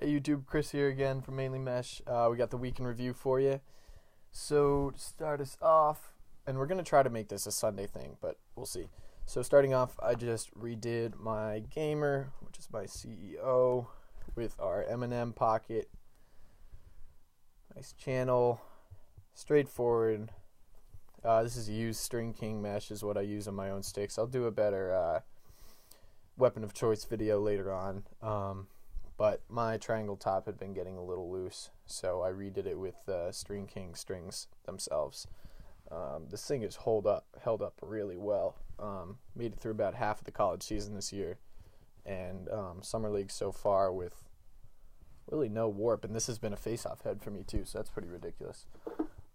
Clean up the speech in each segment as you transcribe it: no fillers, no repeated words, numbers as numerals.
Hey YouTube, Chris here again from Mainly Mesh. We got the week in review for you. So to start us off, and we're going to try to make this a Sunday thing, but we'll see. So starting off, I just redid my gamer, which is my CEO, with our M&M pocket. Nice channel, straightforward. This is a used String King mesh is what I use on my own sticks. I'll do a better weapon of choice video later on. But my triangle top had been getting a little loose, so I redid it with String King strings themselves. This thing is held up really well. Made it through about half of the college season this year, and summer league so far with really no warp, and this has been a face-off head for me too, so that's pretty ridiculous.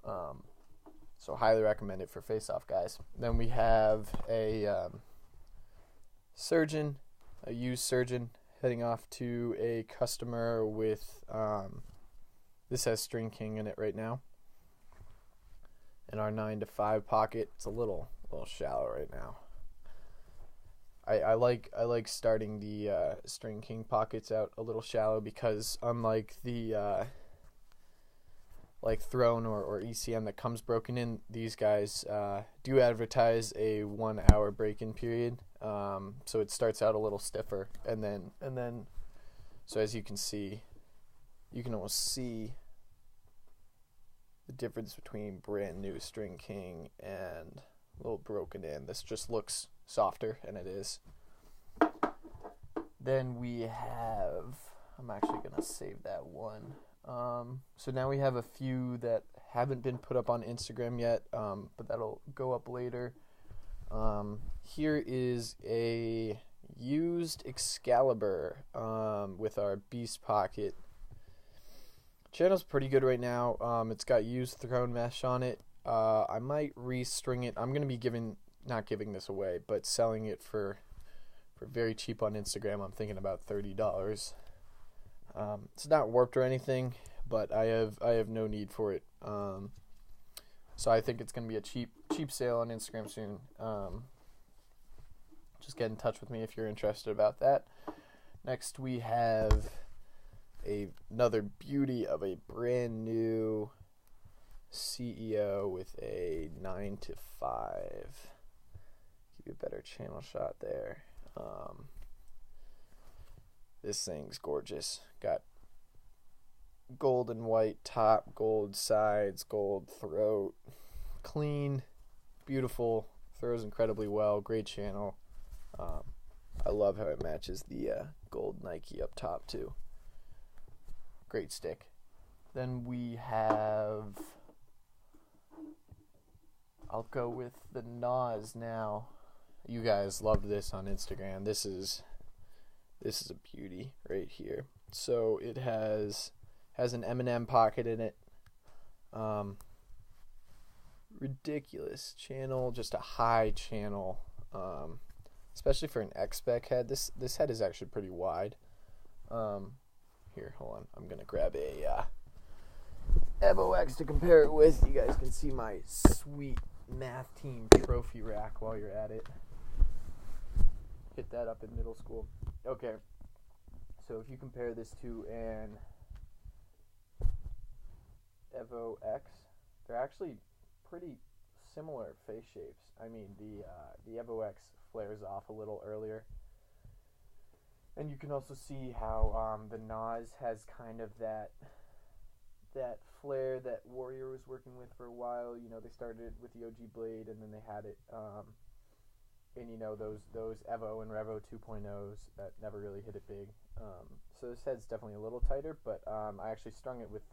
So highly recommend it for face-off guys. Then we have a surgeon, a used surgeon, heading off to a customer with, this has String King in it right now. In our 9 to 5 pocket, it's a little shallow right now. I like starting the String King pockets out a little shallow because unlike the like Throne or ECM that comes broken in, these guys do advertise a 1 hour break-in period. So it starts out a little stiffer, and then so as you can see, you can almost see the difference between brand new String King and a little broken in. This just looks softer, and it is. Then we have, I'm actually gonna save that one. So now we have a few that haven't been put up on Instagram yet, but that'll go up later. Here is a used Excalibur with our Beast Pocket. Channel's pretty good right now. It's got used Throne mesh on it. I might restring it. I'm gonna be not giving this away, but selling it for very cheap on Instagram. I'm thinking about $30. It's not warped or anything, but I have no need for it. So I think it's gonna be a cheap sale on Instagram soon. Just get in touch with me if you're interested about that. Next we have another beauty of a brand new CEO with a 9 to 5. Give you a better channel shot there. This thing's gorgeous. Got gold and white top, gold sides, gold throat. Clean, beautiful, throws incredibly well, great channel. I love how it matches the gold Nike up top too. Great stick. Then we have, I'll go with the Nas now. You guys loved this on Instagram. This is a beauty right here. So it has an M&M pocket in it. Ridiculous channel, just a high channel. Especially for an X-Spec head. This head is actually pretty wide. Here, hold on. I'm gonna grab a Evo X to compare it with. You guys can see my sweet math team trophy rack while you're at it. Hit that up in middle school. Okay. So if you compare this to an Evo X, they're actually pretty similar face shapes. I mean, the Evo X flares off a little earlier, and you can also see how the Nas has kind of that flare that Warrior was working with for a while. You know, they started with the OG Blade, and then they had it in, you know, those Evo and Revo 2.0s that never really hit it big. So this head's definitely a little tighter, but I actually strung it with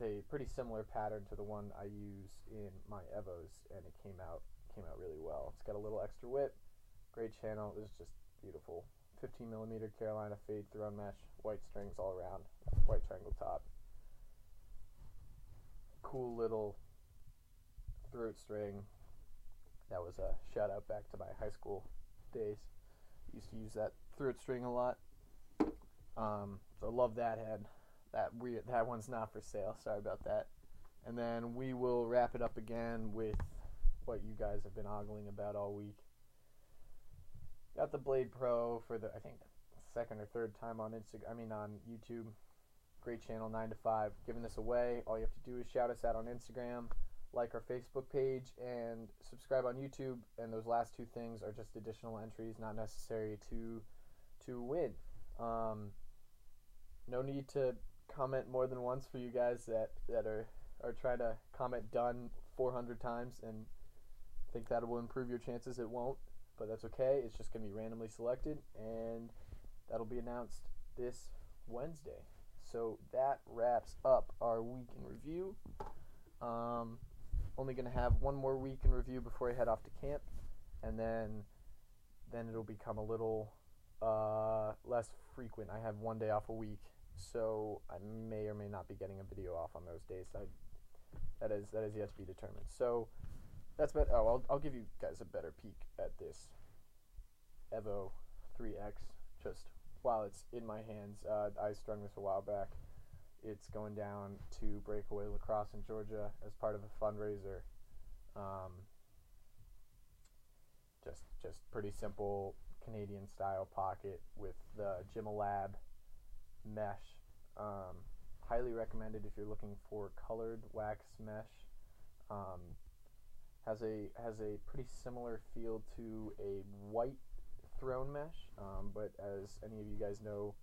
a pretty similar pattern to the one I use in my Evos, and it came out really well. It's got a little extra whip, great channel. It was just beautiful. 15mm Carolina fade Throne mesh, white strings all around, white triangle top. Cool little throat string. That was a shout out back to my high school days. Used to use that throat string a lot. So I love that head. That one's not for sale. Sorry about that. And then we will wrap it up again with what you guys have been ogling about all week. Got the Blade Pro for the, I think, second or third time on on YouTube. Great channel, 9 to 5, giving this away. All you have to do is shout us out on Instagram, like our Facebook page, and subscribe on YouTube. And those last two things are just additional entries, not necessary to win. No need to comment more than once for you guys that are trying to comment done 400 times and think that will improve your chances. It won't, but that's okay. It's just going to be randomly selected, and that'll be announced this Wednesday. So that wraps up our week in review. Only going to have one more week in review before I head off to camp, and then it'll become a little less frequent. I have one day off a week, so I may or may not be getting a video off on those days. That is yet to be determined. So that's about. Oh, I'll give you guys a better peek at this Evo 3X just while it's in my hands. I strung this a while back. It's going down to Breakaway Lacrosse in Georgia as part of a fundraiser. Just pretty simple Canadian style pocket with the Jimalab mesh. Highly recommended if you're looking for colored wax mesh. Has a pretty similar feel to a white throne mesh, but as any of you guys know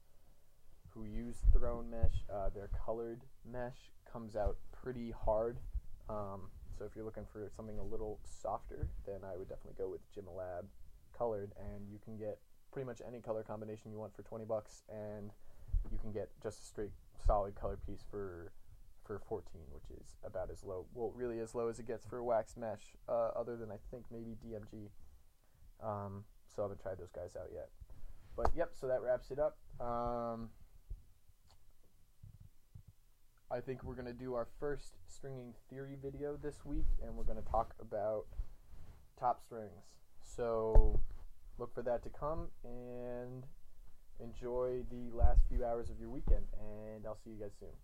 who use throne mesh, their colored mesh comes out pretty hard. So if you're looking for something a little softer, then I would definitely go with Jimalab colored, and you can get pretty much any color combination you want for $20, and you can get just a straight solid color piece for 14, which is about as low, well, really as low as it gets for a wax mesh, other than I think maybe DMG. So I haven't tried those guys out yet. But yep, so that wraps it up. I think we're going to do our first stringing theory video this week, and we're going to talk about top strings. So look for that to come, and enjoy the last few hours of your weekend, and I'll see you guys soon.